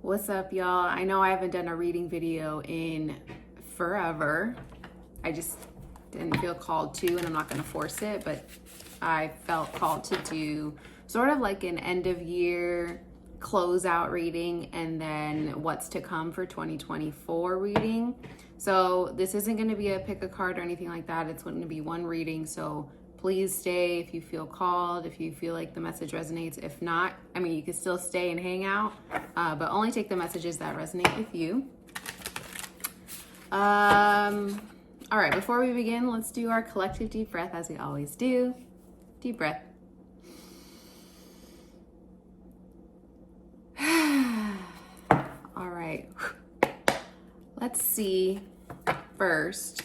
What's up, y'all? I know I haven't done a reading video in forever. I just didn't feel called to, and I'm not going to force it, but I felt called to do sort of like an end of year closeout reading and then what's to come for 2024 reading. So this isn't going to be a pick a card or anything like that. It's going to be one reading. So please stay if you feel called, if you feel like the message resonates. If not, I mean, you can still stay and hang out, but only take the messages that resonate with you. All right, before we begin, let's do our collective deep breath as we always do. Deep breath. All right, let's see first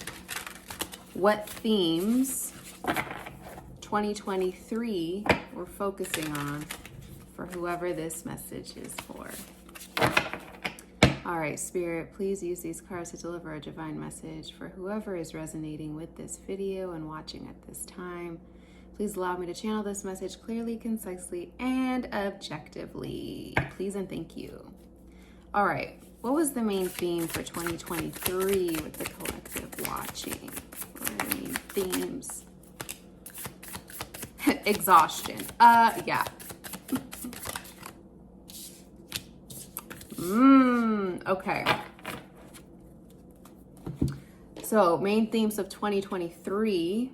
what themes 2023 we're focusing on for whoever this message is for. All right, Spirit, please use these cards to deliver a divine message for whoever is resonating with this video and watching at this time. Please allow me to channel this message clearly, concisely, and objectively. Please and thank you. All right, what was the main theme for 2023 with the collective watching? What are the main themes? Exhaustion. Yeah. Okay. So main themes of 2023,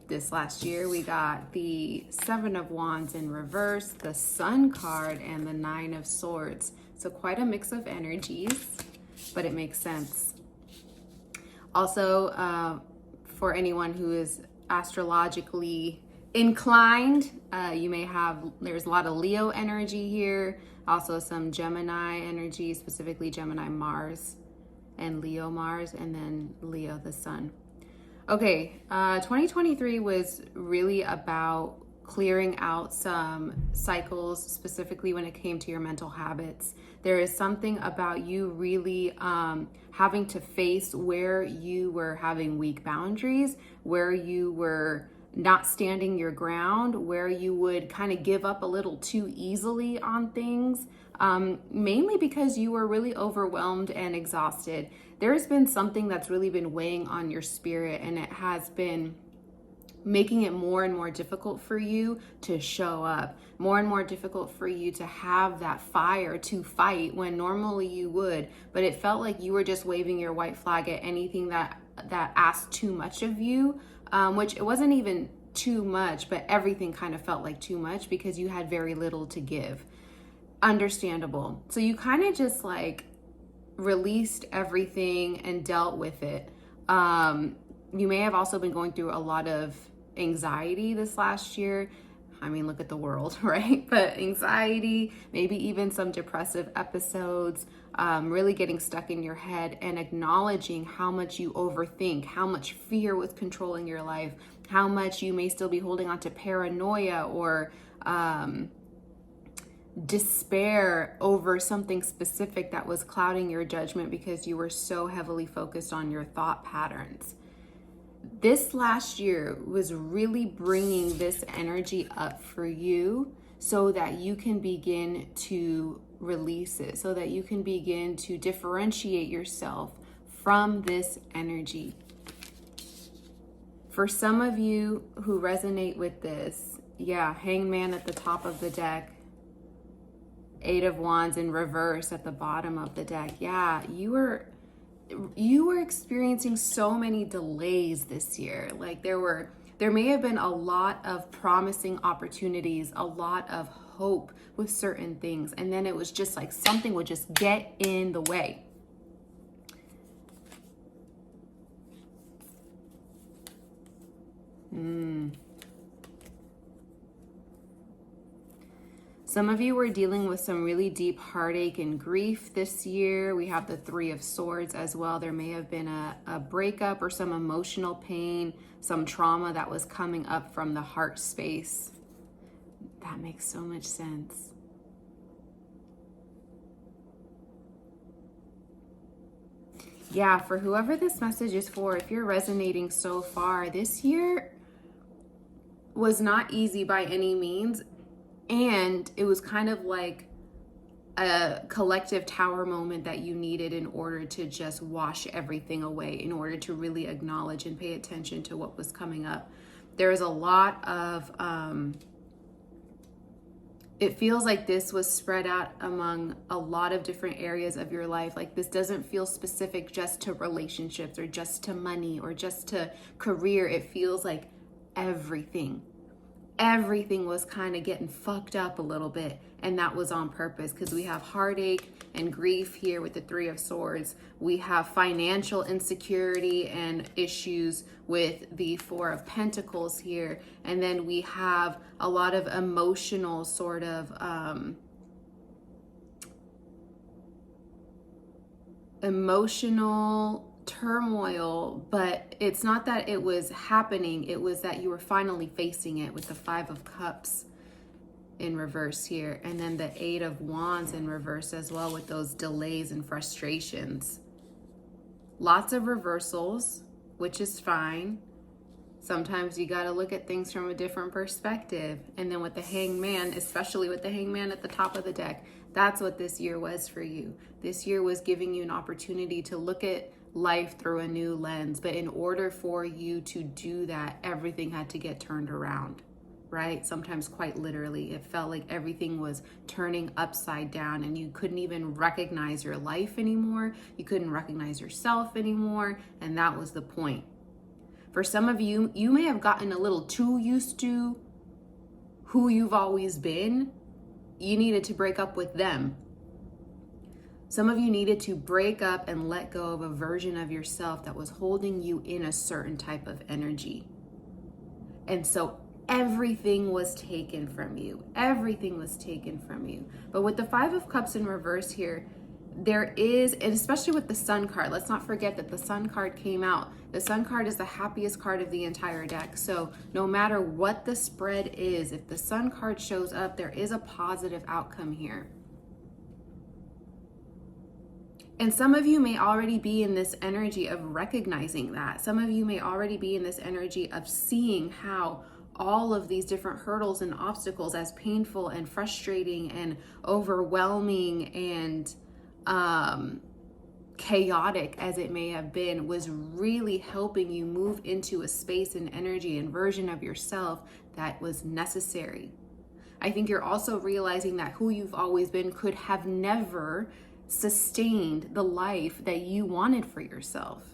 this last year, we got the Seven of Wands in reverse, the Sun card, and the Nine of Swords. So quite a mix of energies, but it makes sense. Also, for anyone who is astrologically inclined, you may have, there's a lot of Leo energy here, also some Gemini energy, specifically Gemini Mars and Leo Mars, and then Leo the Sun. Okay, 2023 was really about clearing out some cycles, specifically when it came to your mental habits. There is something about you really having to face where you were having weak boundaries, where you were not standing your ground, where you would kind of give up a little too easily on things, mainly because you were really overwhelmed and exhausted. There's been something that's really been weighing on your spirit, and it has been making it more and more difficult for you to show up, more and more difficult for you to have that fire to fight when normally you would, but it felt like you were just waving your white flag at anything that asked too much of you, which it wasn't even too much, but everything kind of felt like too much because you had very little to give. Understandable. So you kind of just like released everything and dealt with it. You may have also been going through a lot of anxiety this last year. I mean, look at the world, right? But anxiety, maybe even some depressive episodes, really getting stuck in your head and acknowledging how much you overthink, how much fear was controlling your life, how much you may still be holding on to paranoia or despair over something specific that was clouding your judgment because you were so heavily focused on your thought patterns. This last year was really bringing this energy up for you so that you can begin to release it, so that you can begin to differentiate yourself from this energy. For some of you who resonate with this, yeah, Hangman at the top of the deck, Eight of Wands in reverse at the bottom of the deck. Yeah, you were experiencing so many delays this year. Like there may have been a lot of promising opportunities, a lot of hope with certain things, and then it was just like something would just get in the way. Some of you were dealing with some really deep heartache and grief this year. We have the Three of Swords as well. There may have been a breakup or some emotional pain, some trauma that was coming up from the heart space. That makes so much sense. Yeah, for whoever this message is for, if you're resonating so far, this year was not easy by any means. And it was kind of like a collective tower moment that you needed in order to just wash everything away, in order to really acknowledge and pay attention to what was coming up. There is a lot of, it feels like this was spread out among a lot of different areas of your life. Like this doesn't feel specific just to relationships or just to money or just to career. It feels like everything was kind of getting fucked up a little bit, and that was on purpose, because we have heartache and grief here with the Three of Swords. We have financial insecurity and issues with the Four of Pentacles here, and then we have a lot of emotional sort of emotional turmoil, but it's not that it was happening, it was that you were finally facing it, with the Five of Cups in reverse here, and then the Eight of Wands in reverse as well, with those delays and frustrations. Lots of reversals, which is fine. Sometimes you got to look at things from a different perspective. And then with the Hangman, especially with the Hangman at the top of the deck, that's what this year was for you. This year was giving you an opportunity to look at life through a new lens. But in order for you to do that, everything had to get turned around, right? Sometimes quite literally. It felt like everything was turning upside down and you couldn't even recognize your life anymore. You couldn't recognize yourself anymore. And that was the point. For some of you, you may have gotten a little too used to who you've always been. You needed to break up with them. Some of you needed to break up and let go of a version of yourself that was holding you in a certain type of energy. And so everything was taken from you. Everything was taken from you. But with the Five of Cups in reverse here, there is, and especially with the Sun card, let's not forget that the Sun card came out. The Sun card is the happiest card of the entire deck. So no matter what the spread is, if the Sun card shows up, there is a positive outcome here. And some of you may already be in this energy of recognizing that. Some of you may already be in this energy of seeing how all of these different hurdles and obstacles, as painful and frustrating and overwhelming and chaotic as it may have been, was really helping you move into a space and energy and version of yourself that was necessary. I think you're also realizing that who you've always been could have never sustained the life that you wanted for yourself.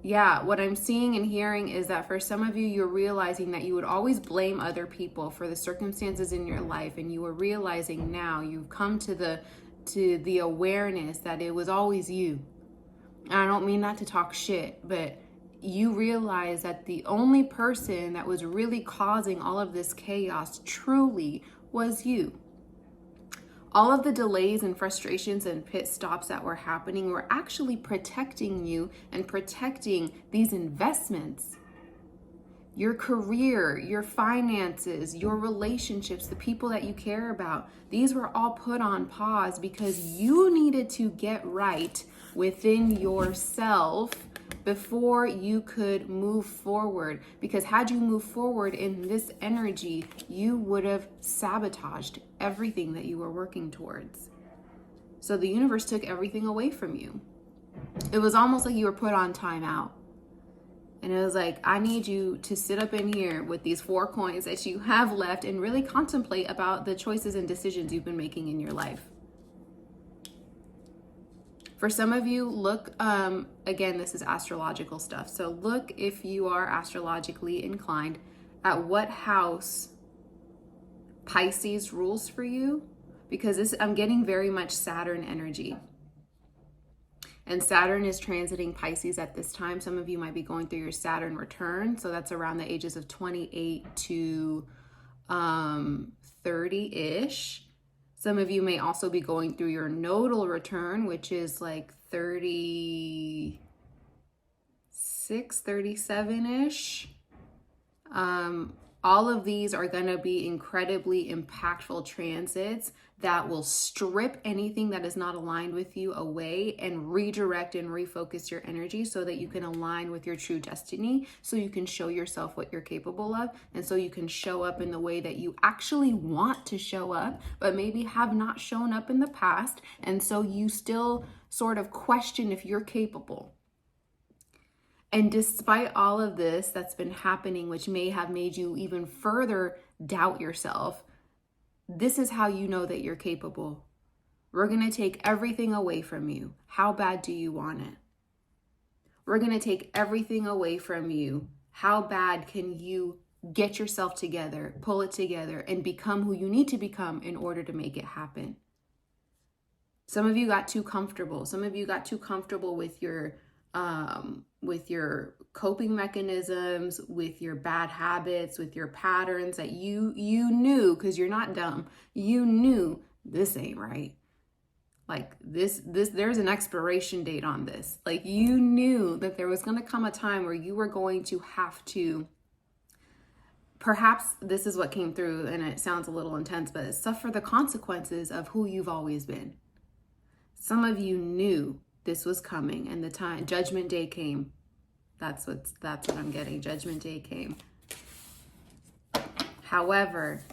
Yeah, what I'm seeing and hearing is that for some of you, you're realizing that you would always blame other people for the circumstances in your life, and you are realizing now, you've come to the awareness that it was always you. And I don't mean not to talk shit, but you realize that the only person that was really causing all of this chaos truly was you. All of the delays and frustrations and pit stops that were happening were actually protecting you and protecting these investments. Your career, your finances, your relationships, the people that you care about, these were all put on pause because you needed to get right within yourself before you could move forward. Because had you moved forward in this energy, you would have sabotaged everything that you were working towards. So the universe took everything away from you. It was almost like you were put on timeout. And it was like, I need you to sit up in here with these 4 coins that you have left and really contemplate about the choices and decisions you've been making in your life. For some of you, look, again, this is astrological stuff. So look, if you are astrologically inclined, at what house Pisces rules for you, because I'm getting very much Saturn energy. And Saturn is transiting Pisces at this time. Some of you might be going through your Saturn return. So that's around the ages of 28 to 30-ish. Some of you may also be going through your nodal return, which is like 36, 37-ish. All of these are going to be incredibly impactful transits that will strip anything that is not aligned with you away and redirect and refocus your energy so that you can align with your true destiny, so you can show yourself what you're capable of, and so you can show up in the way that you actually want to show up, but maybe have not shown up in the past. And so you still sort of question if you're capable. And despite all of this that's been happening, which may have made you even further doubt yourself, this is how you know that you're capable. We're going to take everything away from you. How bad do you want it? We're going to take everything away from you. How bad can you get yourself together, pull it together, and become who you need to become in order to make it happen? Some of you got too comfortable. Some of you got too comfortable with your coping mechanisms, with your bad habits, with your patterns that you knew, because you're not dumb. You knew this ain't right. Like this, there's an expiration date on this. Like you knew that there was going to come a time where you were going to have to, perhaps this is what came through, and it sounds a little intense, but suffer the consequences of who you've always been. Some of you knew this was coming, and the time Judgment Day came. That's what I'm getting. Judgment Day came. However,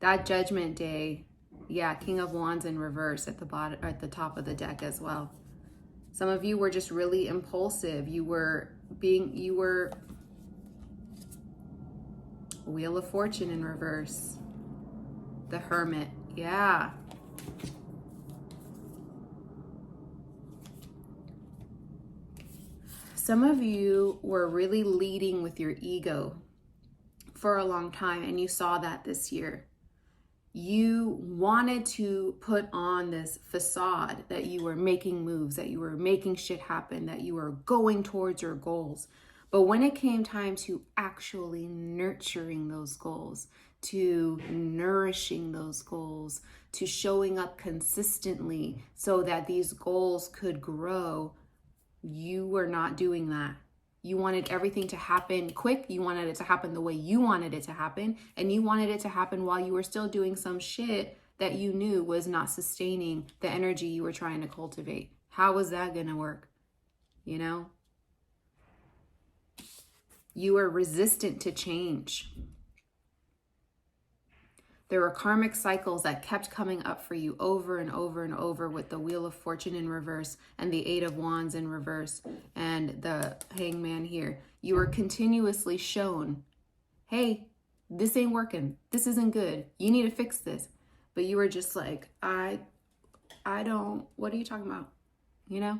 that Judgment Day, yeah, King of Wands in reverse at the bottom, at the top of the deck as well. Some of you were just really impulsive. You were Wheel of Fortune in reverse. The Hermit, yeah. Some of you were really leading with your ego for a long time, and you saw that this year. You wanted to put on this facade that you were making moves, that you were making shit happen, that you were going towards your goals. But when it came time to actually nurturing those goals, to nourishing those goals, to showing up consistently so that these goals could grow, you were not doing that. You wanted everything to happen quick. You wanted it to happen the way you wanted it to happen. And you wanted it to happen while you were still doing some shit that you knew was not sustaining the energy you were trying to cultivate. How was that going to work? You know? You were resistant to change. There were karmic cycles that kept coming up for you over and over and over, with the Wheel of Fortune in reverse and the Eight of Wands in reverse and the Hangman here. You were continuously shown, hey, this ain't working. This isn't good. You need to fix this. But you were just like, I don't, what are you talking about? You know?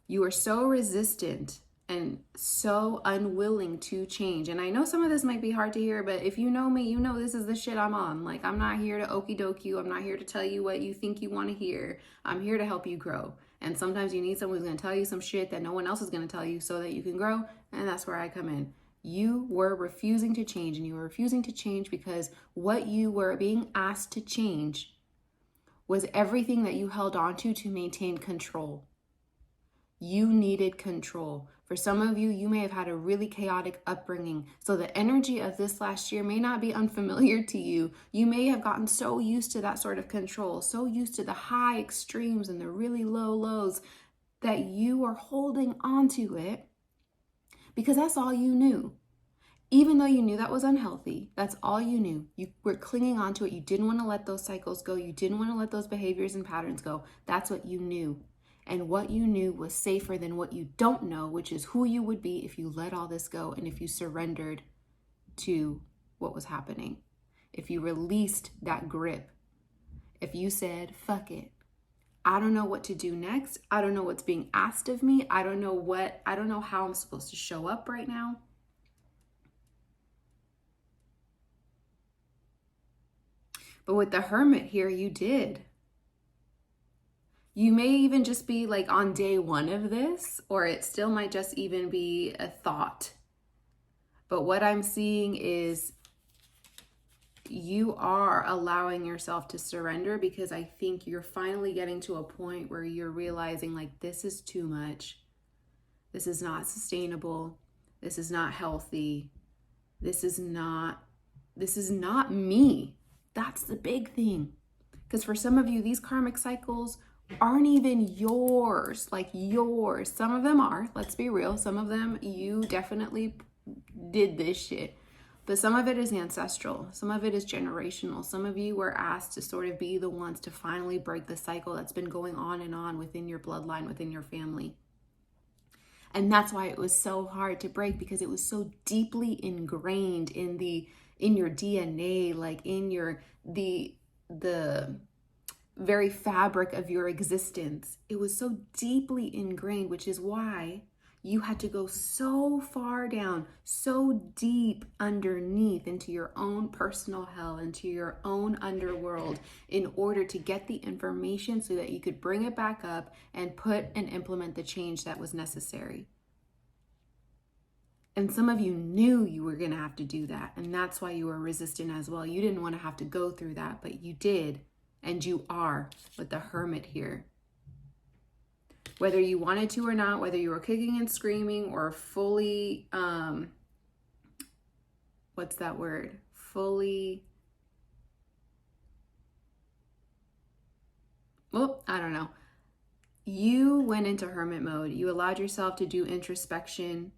You were so resistant and so unwilling to change. And I know some of this might be hard to hear, but if you know me, you know this is the shit I'm on. Like, I'm not here to okie doke you. I'm not here to tell you what you think you want to hear. I'm here to help you grow. And sometimes you need someone who's going to tell you some shit that no one else is going to tell you so that you can grow. And that's where I come in. You were refusing to change, and you were refusing to change because what you were being asked to change was everything that you held on to maintain control. You needed control. For some of you, you may have had a really chaotic upbringing. So the energy of this last year may not be unfamiliar to you. You may have gotten so used to that sort of control, so used to the high extremes and the really low lows, that you are holding on to it because that's all you knew. Even though you knew that was unhealthy, that's all you knew. You were clinging on to it. You didn't want to let those cycles go. You didn't want to let those behaviors and patterns go. That's what you knew. And what you knew was safer than what you don't know, which is who you would be if you let all this go and if you surrendered to what was happening. If you released that grip. If you said, fuck it. I don't know what to do next. I don't know what's being asked of me. I don't know how I'm supposed to show up right now. But with the Hermit here, you did. You may even just be like on day one of this, or it still might just even be a thought. But what I'm seeing is you are allowing yourself to surrender, because I think you're finally getting to a point where you're realizing, like, this is too much. This is not sustainable. This is not healthy. This is not me. That's the big thing. Because for some of you, these karmic cycles aren't even yours, like yours. Some of them are, let's be real. Some of them, you definitely did this shit. But some of it is ancestral. Some of it is generational. Some of you were asked to sort of be the ones to finally break the cycle that's been going on and on within your bloodline, within your family. And that's why it was so hard to break, because it was so deeply ingrained in your DNA, like in the very fabric of your existence. It was so deeply ingrained, which is why you had to go so far down, so deep underneath into your own personal hell, into your own underworld, in order to get the information so that you could bring it back up and put and implement the change that was necessary. And some of you knew you were going to have to do that. And that's why you were resistant as well. You didn't want to have to go through that, but you did. And you are with the Hermit here. Whether you wanted to or not, whether you were kicking and screaming or fully, what's that word? Fully, well, I don't know. You went into hermit mode. You allowed yourself to do introspection.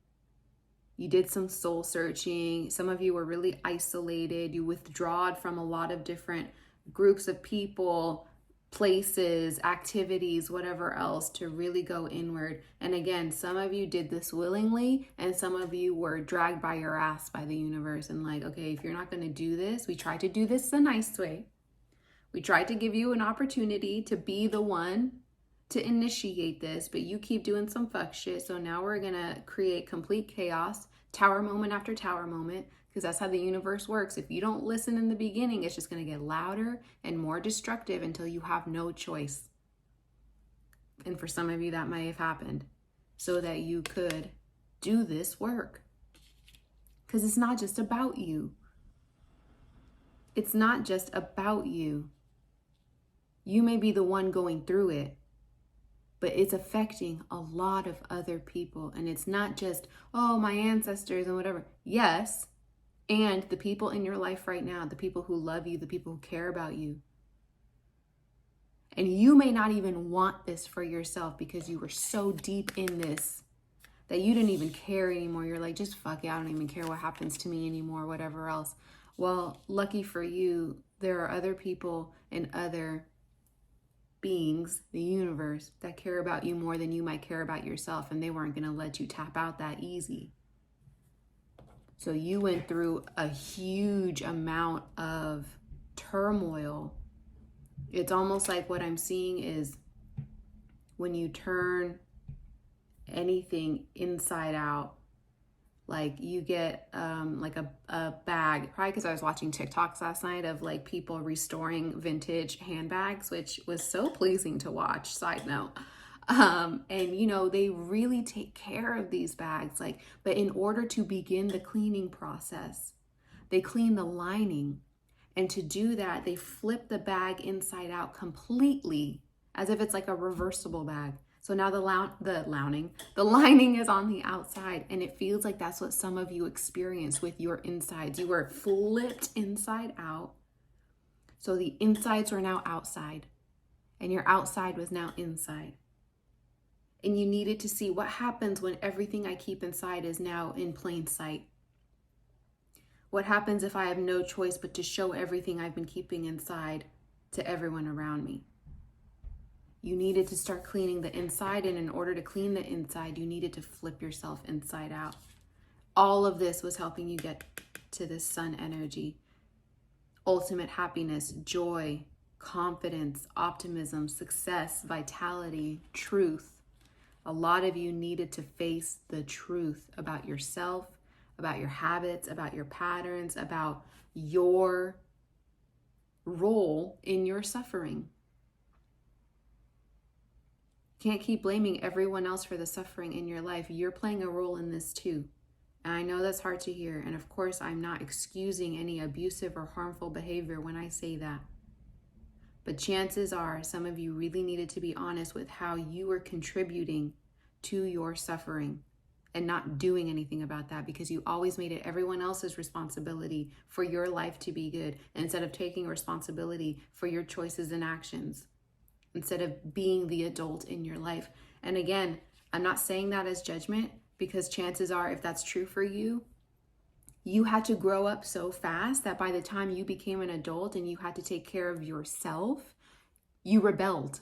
You did some soul searching. Some of you were really isolated. You withdrawed from a lot of different groups of people, places, activities, whatever else, to really go inward. And again, some of you did this willingly, and some of you were dragged by your ass by the universe and like, okay, if you're not going to do this, we tried to do this the nice way. We tried to give you an opportunity to be the one to initiate this, but you keep doing some fuck shit. So now we're going to create complete chaos, tower moment after tower moment, because that's how the universe works. If you don't listen in the beginning, it's just going to get louder and more destructive until you have no choice. And for some of you, that may have happened so that you could do this work. Because it's not just about you. It's not just about you. You may be the one going through it, but it's affecting a lot of other people. And it's not just, oh, my ancestors and whatever. Yes. And the people in your life right now, the people who love you, the people who care about you. And you may not even want this for yourself because you were so deep in this that you didn't even care anymore. You're like, just fuck it, I don't even care what happens to me anymore, whatever else. Well, lucky for you, there are other people and other beings, the universe, that care about you more than you might care about yourself, and they weren't going to let you tap out that easy. So you went through a huge amount of turmoil. It's almost like what I'm seeing is when you turn anything inside out, like you get like a bag, probably because I was watching TikToks last night of like people restoring vintage handbags, which was so pleasing to watch, side note. And you know, they really take care of these bags, like, but in order to begin the cleaning process, they clean the lining. And to do that, they flip the bag inside out completely, as if it's like a reversible bag. So now the lining is on the outside, and it feels like that's what some of you experience with your insides. You were flipped inside out. So the insides were now outside, and your outside was now inside. And you needed to see what happens when everything I keep inside is now in plain sight. What happens if I have no choice but to show everything I've been keeping inside to everyone around me? You needed to start cleaning the inside, and in order to clean the inside, you needed to flip yourself inside out. All of this was helping you get to this sun energy. Ultimate happiness, joy, confidence, optimism, success, vitality, truth. A lot of you needed to face the truth about yourself, about your habits, about your patterns, about your role in your suffering. Can't keep blaming everyone else for the suffering in your life. You're playing a role in this too. And I know that's hard to hear. And of course, I'm not excusing any abusive or harmful behavior when I say that. But chances are some of you really needed to be honest with how you were contributing to your suffering. and not doing anything about that because you always made it everyone else's responsibility for your life to be good instead of taking responsibility for your choices and actions, instead of being the adult in your life. And again, I'm not saying that as judgment, because chances are, if that's true for you, you had to grow up so fast that by the time you became an adult and you had to take care of yourself, you rebelled.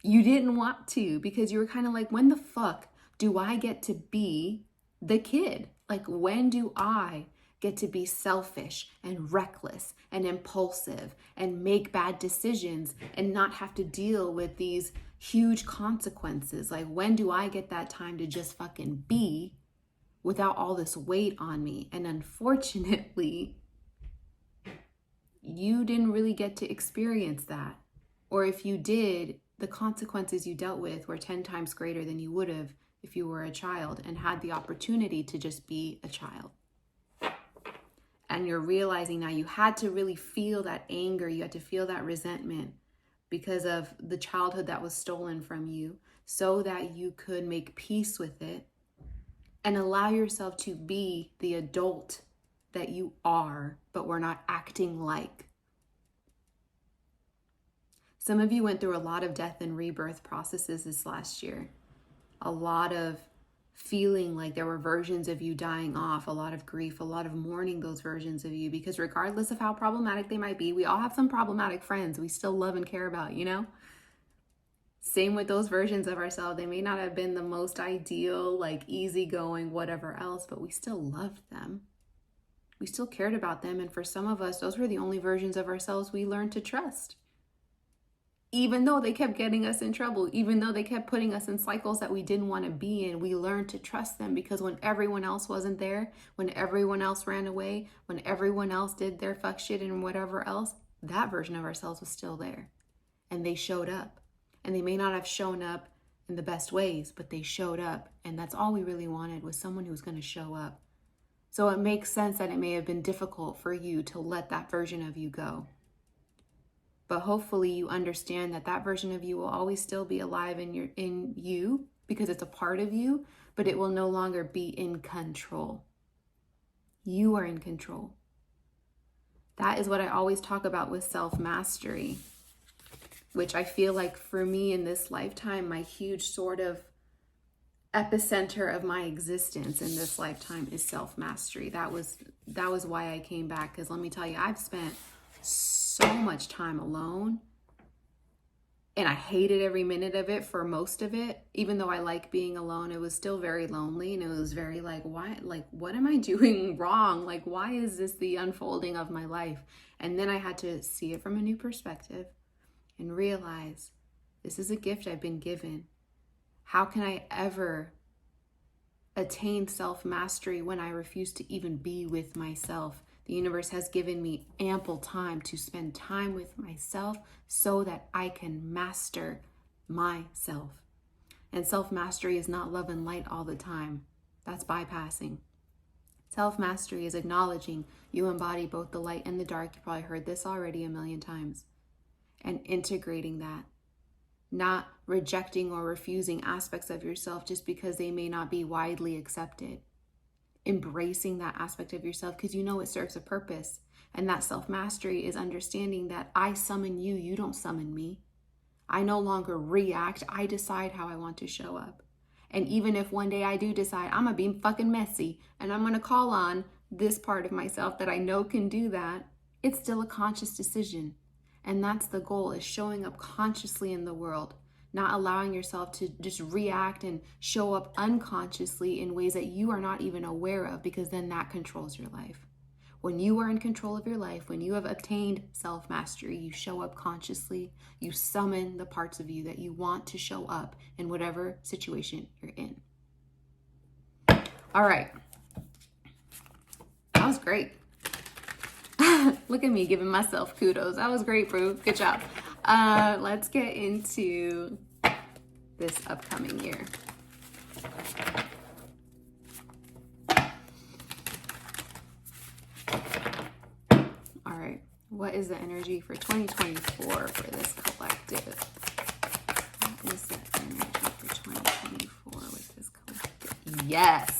You didn't want to, because you were kind of like, when the fuck do I get to be the kid? Like, when do I get to be selfish and reckless and impulsive and make bad decisions and not have to deal with these huge consequences? Like, when do I get that time to just fucking be without all this weight on me? And unfortunately, you didn't really get to experience that. Or if you did, the consequences you dealt with were 10 times greater than you would have if you were a child and had the opportunity to just be a child. And you're realizing now you had to really feel that anger, you had to feel that resentment because of the childhood that was stolen from you, so that you could make peace with it and allow yourself to be the adult that you are, but we're not acting like. Some of you went through a lot of death and rebirth processes this last year. A lot of feeling like there were versions of you dying off, a lot of grief, a lot of mourning those versions of you, because regardless of how problematic they might be, we all have some problematic friends we still love and care about, you know? Same with those versions of ourselves. They may not have been the most ideal, like easygoing, whatever else, but we still loved them. We still cared about them. And for some of us, those were the only versions of ourselves we learned to trust. Even though they kept getting us in trouble, even though they kept putting us in cycles that we didn't want to be in, we learned to trust them, because when everyone else wasn't there, when everyone else ran away, when everyone else did their fuck shit and whatever else, that version of ourselves was still there. And they showed up. And they may not have shown up in the best ways, but they showed up. And that's all we really wanted, was someone who was going to show up. So it makes sense that it may have been difficult for you to let that version of you go. But hopefully you understand that that version of you will always still be alive in you because it's a part of you, but it will no longer be in control. You are in control. That is what I always talk about with self-mastery, which I feel like for me in this lifetime, my huge sort of epicenter of my existence in this lifetime is self-mastery. That was why I came back, because let me tell you, I've spent so much time alone, and I hated every minute of it for most of it. Even though I like being alone, it was still very lonely, and it was very like, why, like, what am I doing wrong? Like, why is this the unfolding of my life? And then I had to see it from a new perspective and realize this is a gift I've been given. How can I ever attain self-mastery when I refuse to even be with myself? The universe has given me ample time to spend time with myself so that I can master myself. And self-mastery is not love and light all the time. That's bypassing. Self-mastery is acknowledging you embody both the light and the dark. You probably heard this already a million times. And integrating that. Not rejecting or refusing aspects of yourself just because they may not be widely accepted. Embracing that aspect of yourself because you know it serves a purpose. And that self-mastery is understanding that I summon you, you don't summon me. I no longer react, I decide how I want to show up. And even if one day I do decide I'm gonna be fucking messy and I'm gonna call on this part of myself that I know can do that, it's still a conscious decision. And that's the goal, is showing up consciously in the world. Not allowing yourself to just react and show up unconsciously in ways that you are not even aware of, because then that controls your life. When you are in control of your life, when you have obtained self-mastery, you show up consciously, you summon the parts of you that you want to show up in whatever situation you're in. All right. That was great. Look at me giving myself kudos. That was great, bro. Good job. Let's get into this upcoming year. All right. What is the energy for 2024 for this collective? What is the energy for 2024 with this collective? Yes.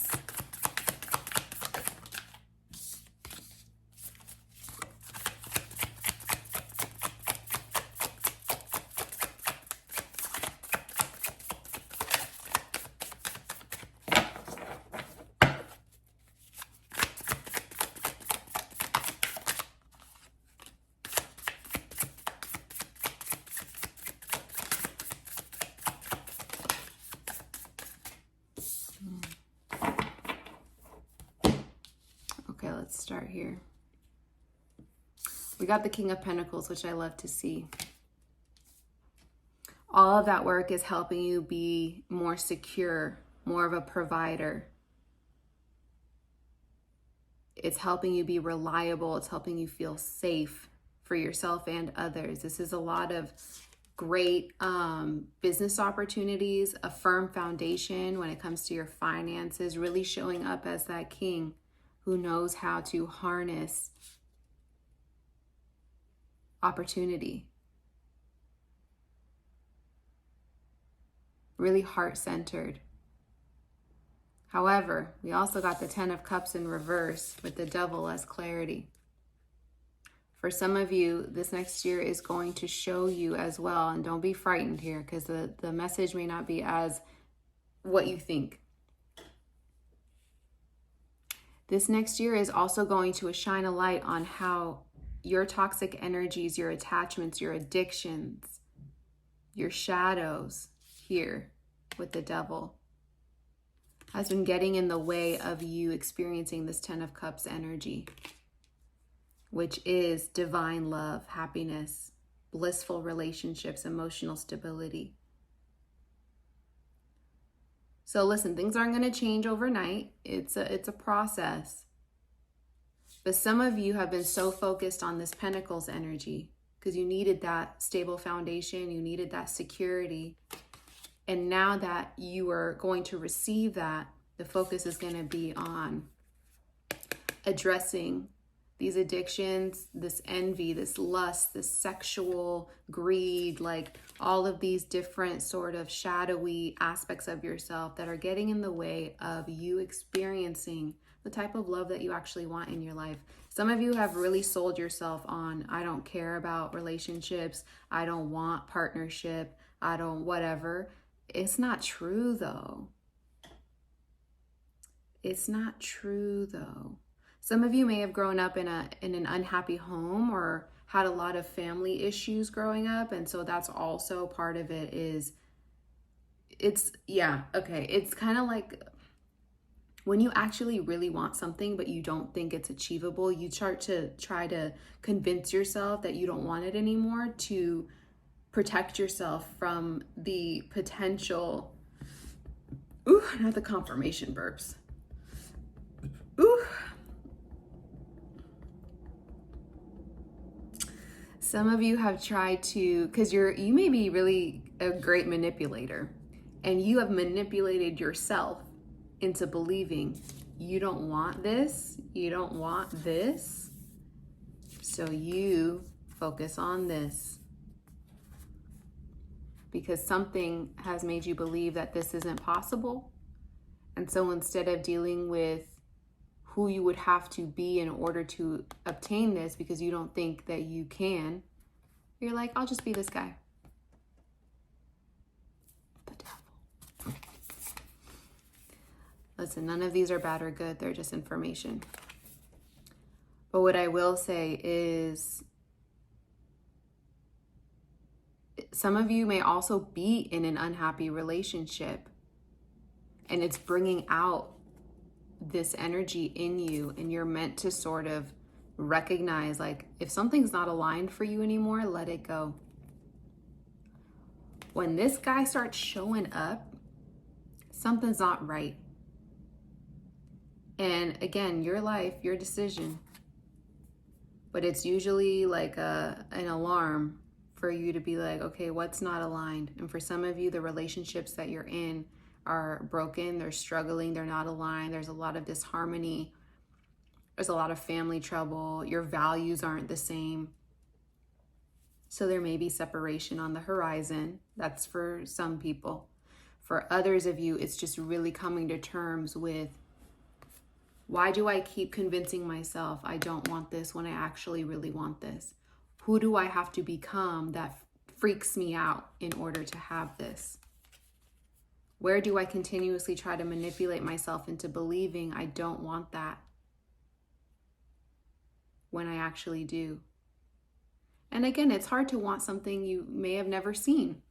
Okay, let's start here. We got the King of Pentacles, which I love to see. All of that work is helping you be more secure, more of a provider. It's helping you be reliable. It's helping you feel safe for yourself and others. This is a lot of great business opportunities, a firm foundation when it comes to your finances, really showing up as that king who knows how to harness opportunity. Really heart-centered. However, we also got the 10 of Cups in reverse with the Devil as clarity. For some of you, this next year is going to show you as well, and don't be frightened here because the message may not be as what you think. This next year is also going to shine a light on how your toxic energies, your attachments, your addictions, your shadows here with the Devil has been getting in the way of you experiencing this 10 of Cups energy, which is divine love, happiness, blissful relationships, emotional stability. So listen, things aren't going to change overnight. It's a process. But some of you have been so focused on this Pentacles energy because you needed that stable foundation, you needed that security. And now that you are going to receive that, the focus is going to be on addressing these addictions, this envy, this lust, this sexual greed, like all of these different sort of shadowy aspects of yourself that are getting in the way of you experiencing the type of love that you actually want in your life. Some of you have really sold yourself on, I don't care about relationships, I don't want partnership, I don't whatever. It's not true though. It's not true though. Some of you may have grown up in an unhappy home or had a lot of family issues growing up. And so that's also part of it is, it's kind of like when you actually really want something, but you don't think it's achievable, you start to try to convince yourself that you don't want it anymore to protect yourself from the potential, not the confirmation burps. Some of you have tried to, because you may be really a great manipulator, and you have manipulated yourself into believing you don't want this, you don't want this, so you focus on this. Because something has made you believe that this isn't possible. And so instead of dealing with who you would have to be in order to obtain this because you don't think that you can, you're like, I'll just be this guy. The Devil. Listen, none of these are bad or good. They're just information. But what I will say is some of you may also be in an unhappy relationship and it's bringing out this energy in you, and you're meant to sort of recognize, like, if something's not aligned for you anymore, let it go. When this guy starts showing up, something's not right. And again, your life, your decision. But it's usually like an alarm for you to be like, okay, what's not aligned? And for some of you, the relationships that you're in are broken, they're struggling, they're not aligned, there's a lot of disharmony, there's a lot of family trouble, your values aren't the same. So there may be separation on the horizon. That's for some people. For others of you, it's just really coming to terms with, why do I keep convincing myself I don't want this when I actually really want this? Who do I have to become that freaks me out in order to have this? Where do I continuously try to manipulate myself into believing I don't want that when I actually do? And again, it's hard to want something you may have never seen.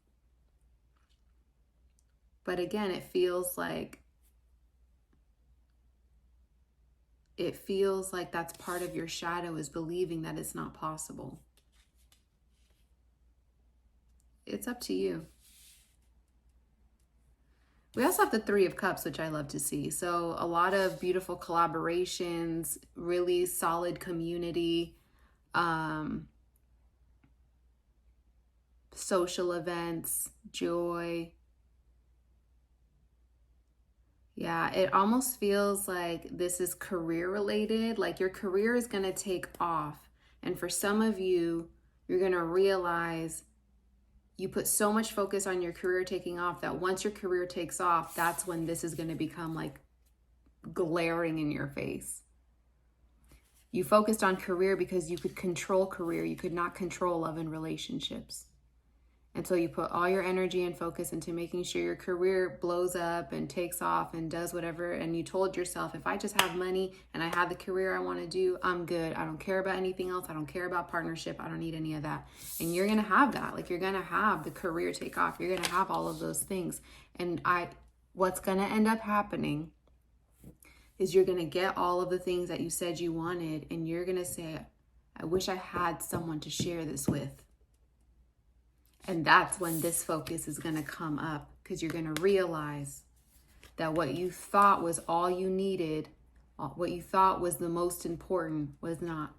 But again, it feels like that's part of your shadow, is believing that it's not possible. It's up to you. We also have the Three of Cups, which I love to see. So a lot of beautiful collaborations, really solid community, social events, joy. Yeah, it almost feels like this is career related, like your career is going to take off. And for some of you, you're going to realize you put so much focus on your career taking off that once your career takes off, that's when this is going to become like glaring in your face. You focused on career because you could control career. You could not control love and relationships. And so you put all your energy and focus into making sure your career blows up and takes off and does whatever. And you told yourself, if I just have money and I have the career I want to do, I'm good. I don't care about anything else. I don't care about partnership. I don't need any of that. And you're going to have that. Like, you're going to have the career take off. You're going to have all of those things. And what's going to end up happening is you're going to get all of the things that you said you wanted. And you're going to say, I wish I had someone to share this with. And that's when this focus is going to come up, because you're going to realize that what you thought was all you needed, what you thought was the most important, was not.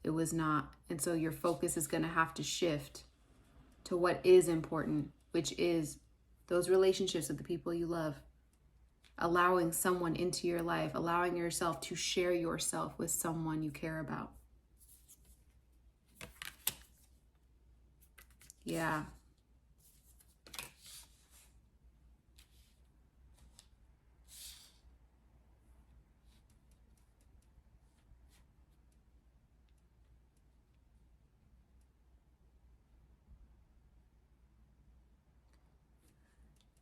It was not. And so your focus is going to have to shift to what is important, which is those relationships with the people you love, allowing someone into your life, allowing yourself to share yourself with someone you care about. Yeah.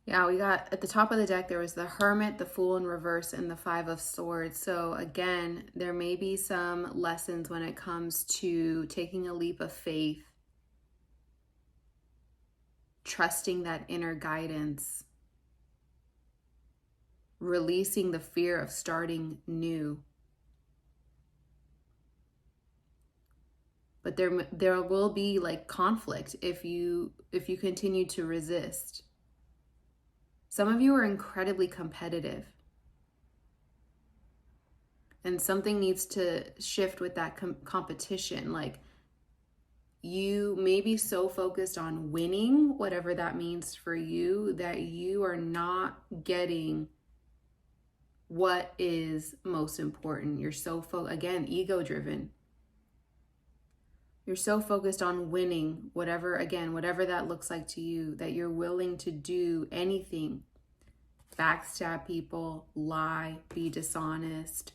Yeah, we got at the top of the deck, there was the Hermit, the Fool in reverse, and the Five of Swords. So again, there may be some lessons when it comes to taking a leap of faith, trusting that inner guidance, releasing the fear of starting new. But there will be like conflict if you continue to resist. Some of you are incredibly competitive. And something needs to shift with that competition. Like, you may be so focused on winning, whatever that means for you, that you are not getting what is most important. You're so again, ego driven. You're so focused on winning, whatever that looks like to you, that you're willing to do anything. Backstab people, lie, be dishonest.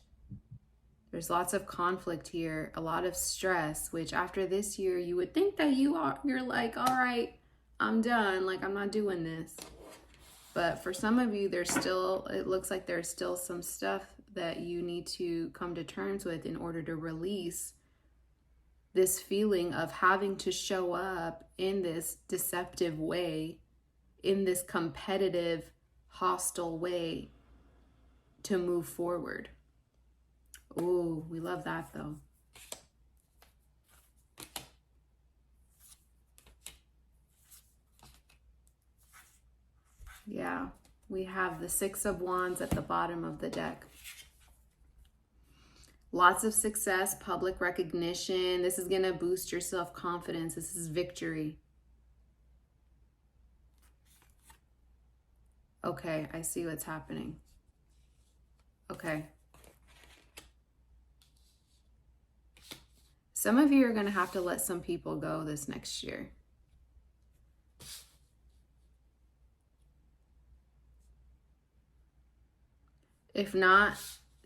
There's lots of conflict here, a lot of stress, which after this year, you would think that you're like, all right, I'm done. Like, I'm not doing this. But for some of you, it looks like there's still some stuff that you need to come to terms with in order to release this feeling of having to show up in this deceptive way, in this competitive, hostile way to move forward. Ooh, we love that though. Yeah, we have the Six of Wands at the bottom of the deck. Lots of success, public recognition. This is going to boost your self-confidence. This is victory. Okay, I see what's happening. Okay. Some of you are going to have to let some people go this next year. If not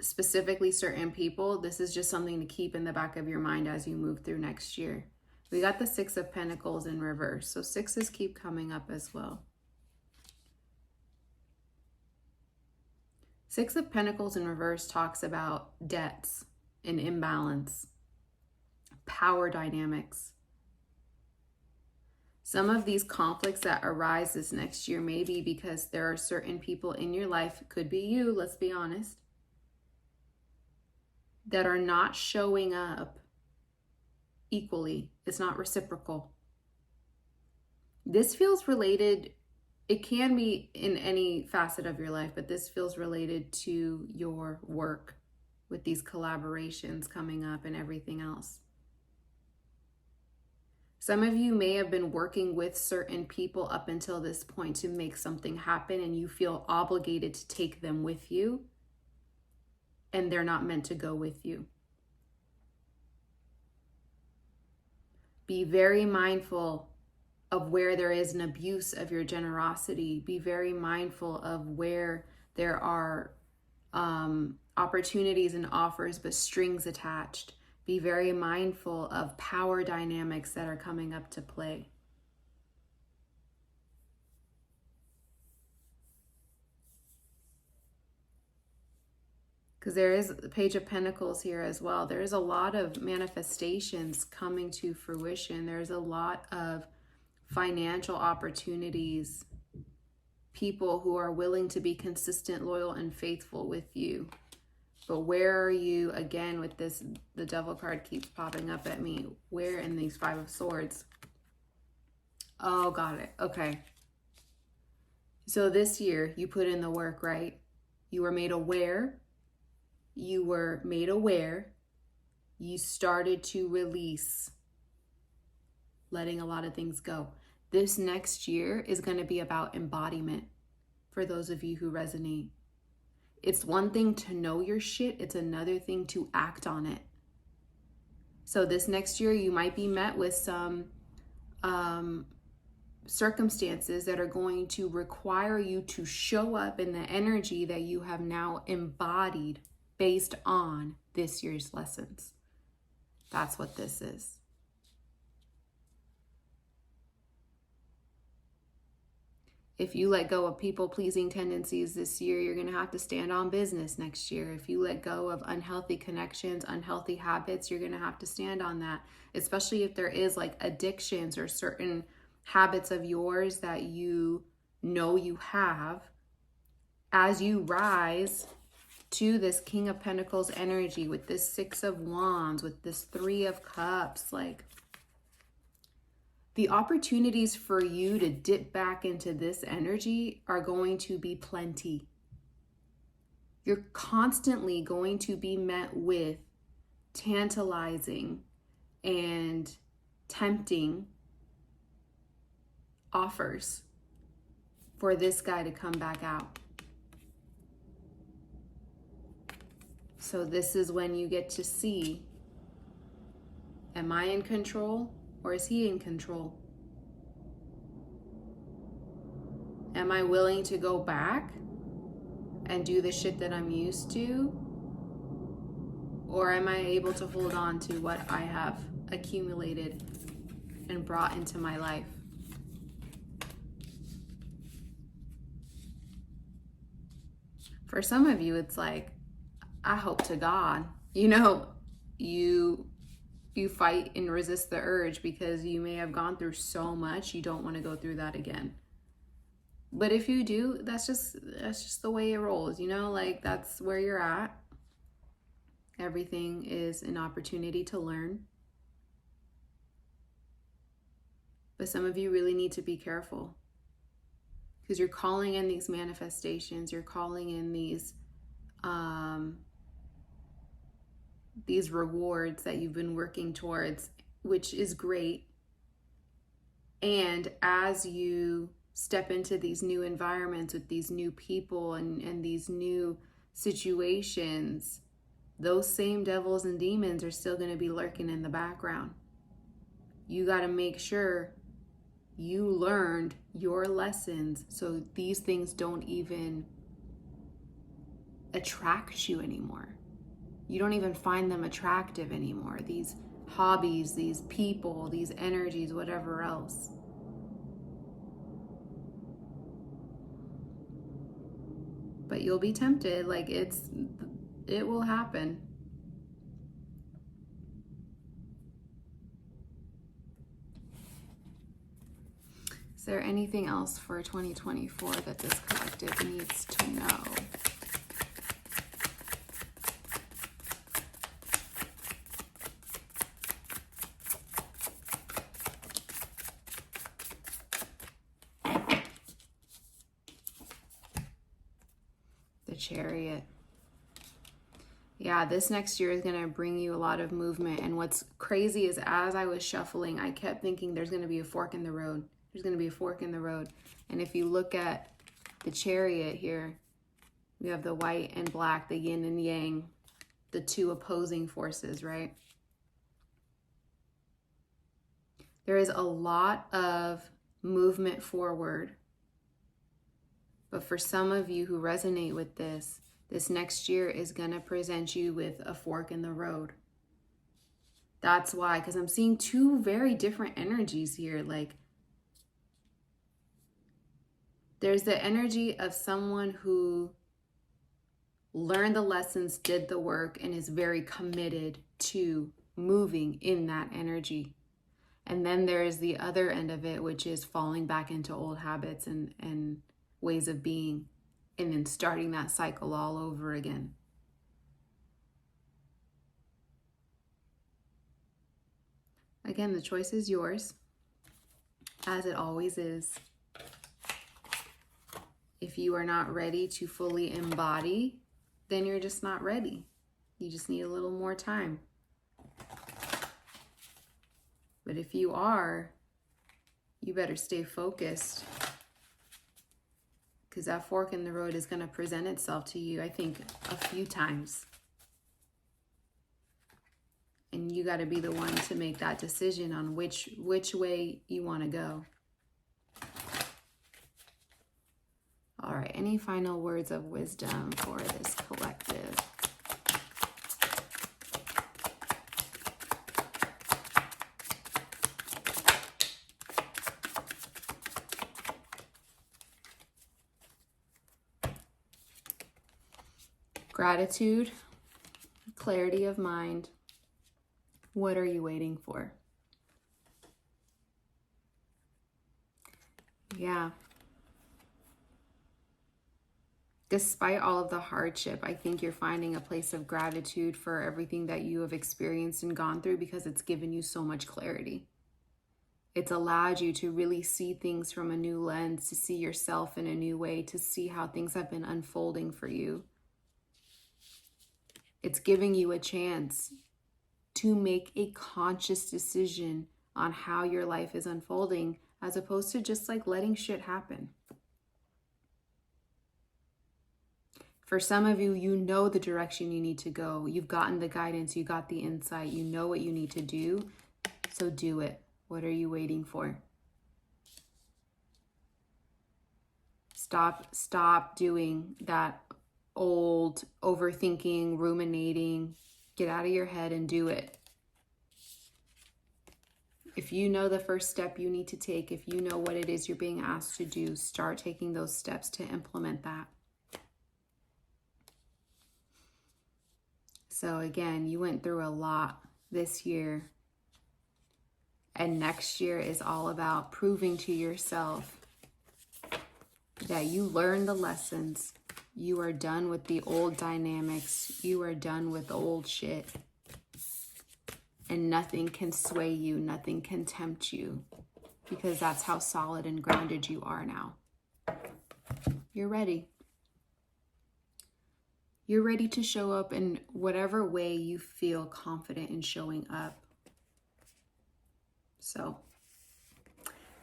specifically certain people, this is just something to keep in the back of your mind as you move through next year. We got the Six of Pentacles in reverse. So sixes keep coming up as well. Six of Pentacles in reverse talks about debts and imbalance, power dynamics. Some of these conflicts that arise this next year may be because there are certain people in your life, could be you, let's be honest, that are not showing up equally. It's not reciprocal. This feels related, it can be in any facet of your life, but this feels related to your work with these collaborations coming up and everything else. Some of you may have been working with certain people up until this point to make something happen, and you feel obligated to take them with you, and they're not meant to go with you. Be very mindful of where there is an abuse of your generosity. Be very mindful of where there are opportunities and offers but strings attached. Be very mindful of power dynamics that are coming up to play. Because there is the Page of Pentacles here as well. There is a lot of manifestations coming to fruition. There's a lot of financial opportunities, people who are willing to be consistent, loyal, and faithful with you. But where are you, again, with this, the Devil card keeps popping up at me. Where in these Five of Swords? Oh, got it. Okay. So this year, you put in the work, right? You were made aware. You were made aware. You started to release, letting a lot of things go. This next year is going to be about embodiment for those of you who resonate. It's one thing to know your shit. It's another thing to act on it. So this next year, you might be met with some circumstances that are going to require you to show up in the energy that you have now embodied based on this year's lessons. That's what this is. If you let go of people-pleasing tendencies this year, you're going to have to stand on business next year. If you let go of unhealthy connections, unhealthy habits, you're going to have to stand on that, especially if there is like addictions or certain habits of yours that you know you have. As you rise to this King of Pentacles energy with this Six of Wands, with this Three of Cups, like, the opportunities for you to dip back into this energy are going to be plenty. You're constantly going to be met with tantalizing and tempting offers for this guy to come back out. So this is when you get to see, am I in control? Or is he in control? Am I willing to go back and do the shit that I'm used to? Or am I able to hold on to what I have accumulated and brought into my life? For some of you, it's like, I hope to God, you fight and resist the urge because you may have gone through so much, you don't want to go through that again. But if you do, that's just the way it rolls, like that's where you're at. Everything is an opportunity to learn. But some of you really need to be careful because you're calling in these manifestations, you're calling in these rewards that you've been working towards, which is great. And as you step into these new environments with these new people and these new situations, those same devils and demons are still going to be lurking in the background. You got to make sure you learned your lessons so these things don't even attract you anymore. You don't even find them attractive anymore. These hobbies, these people, these energies, whatever else. But you'll be tempted, like it will happen. Is there anything else for 2024 that this collective needs to know? The Chariot. Yeah, this next year is going to bring you a lot of movement. And what's crazy is as I was shuffling, I kept thinking there's going to be a fork in the road. There's going to be a fork in the road. And if you look at the Chariot here, we have the white and black, the yin and yang, the two opposing forces, right? There is a lot of movement forward. But for some of you who resonate with this next year is going to present you with a fork in the road. That's why, because I'm seeing two very different energies here. Like, there's the energy of someone who learned the lessons, did the work, and is very committed to moving in that energy. And then there's the other end of it, which is falling back into old habits and ways of being, and then starting that cycle all over again. Again, the choice is yours, as it always is. If you are not ready to fully embody, then you're just not ready. You just need a little more time. But if you are, you better stay focused, because that fork in the road is going to present itself to you, I think, a few times. And you got to be the one to make that decision on which way you want to go. All right, any final words of wisdom for this collective? Gratitude, clarity of mind. What are you waiting for? Yeah. Despite all of the hardship, I think you're finding a place of gratitude for everything that you have experienced and gone through, because it's given you so much clarity. It's allowed you to really see things from a new lens, to see yourself in a new way, to see how things have been unfolding for you. It's giving you a chance to make a conscious decision on how your life is unfolding, as opposed to just like letting shit happen. For some of you, you know the direction you need to go. You've gotten the guidance, you got the insight, you know what you need to do. So do it. What are you waiting for? Stop doing that old overthinking, ruminating. Get out of your head and do it. If you know the first step you need to take, if you know what it is you're being asked to do, start taking those steps to implement that. So again, you went through a lot this year. And next year is all about proving to yourself that you learned the lessons. You are done with the old dynamics. You are done with the old shit. And nothing can sway you. Nothing can tempt you. Because that's how solid and grounded you are now. You're ready. You're ready to show up in whatever way you feel confident in showing up. So,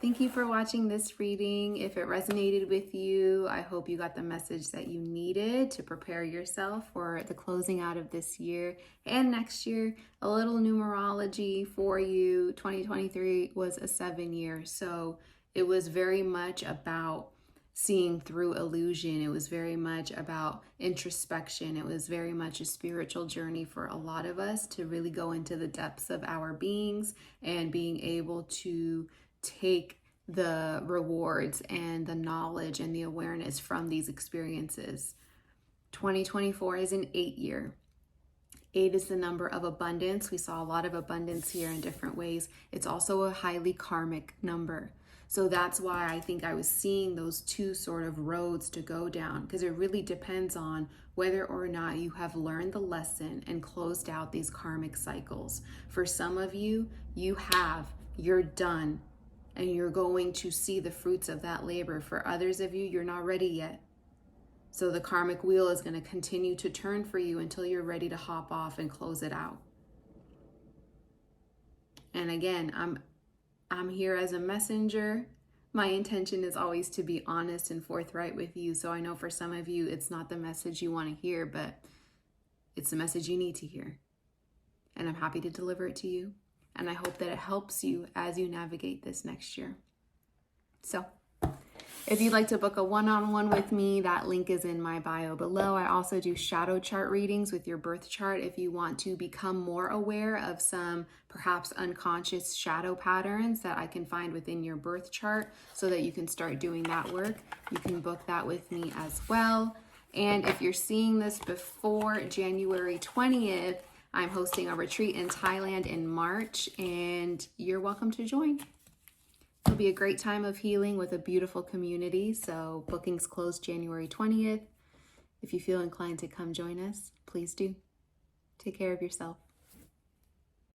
thank you for watching this reading. If it resonated with you, I hope you got the message that you needed to prepare yourself for the closing out of this year and next year. A little numerology for you. 2023 was a 7 year, so it was very much about seeing through illusion. It was very much about introspection. It was very much a spiritual journey for a lot of us to really go into the depths of our beings and being able to take the rewards and the knowledge and the awareness from these experiences. 2024 is an 8 year. 8 is the number of abundance. We saw a lot of abundance here in different ways. It's also a highly karmic number. So that's why I think I was seeing those two sort of roads to go down, because it really depends on whether or not you have learned the lesson and closed out these karmic cycles. For some of you, you're done, and you're going to see the fruits of that labor. For others of you, you're not ready yet. So the karmic wheel is going to continue to turn for you until you're ready to hop off and close it out. And again, I'm here as a messenger. My intention is always to be honest and forthright with you. So I know for some of you, it's not the message you want to hear, but it's the message you need to hear. And I'm happy to deliver it to you. And I hope that it helps you as you navigate this next year. So if you'd like to book a one-on-one with me, that link is in my bio below. I also do shadow chart readings with your birth chart if you want to become more aware of some perhaps unconscious shadow patterns that I can find within your birth chart so that you can start doing that work. You can book that with me as well. And if you're seeing this before January 20th, I'm hosting a retreat in Thailand in March, and you're welcome to join. It'll be a great time of healing with a beautiful community. So bookings close January 20th. If you feel inclined to come join us, please do. Take care of yourself.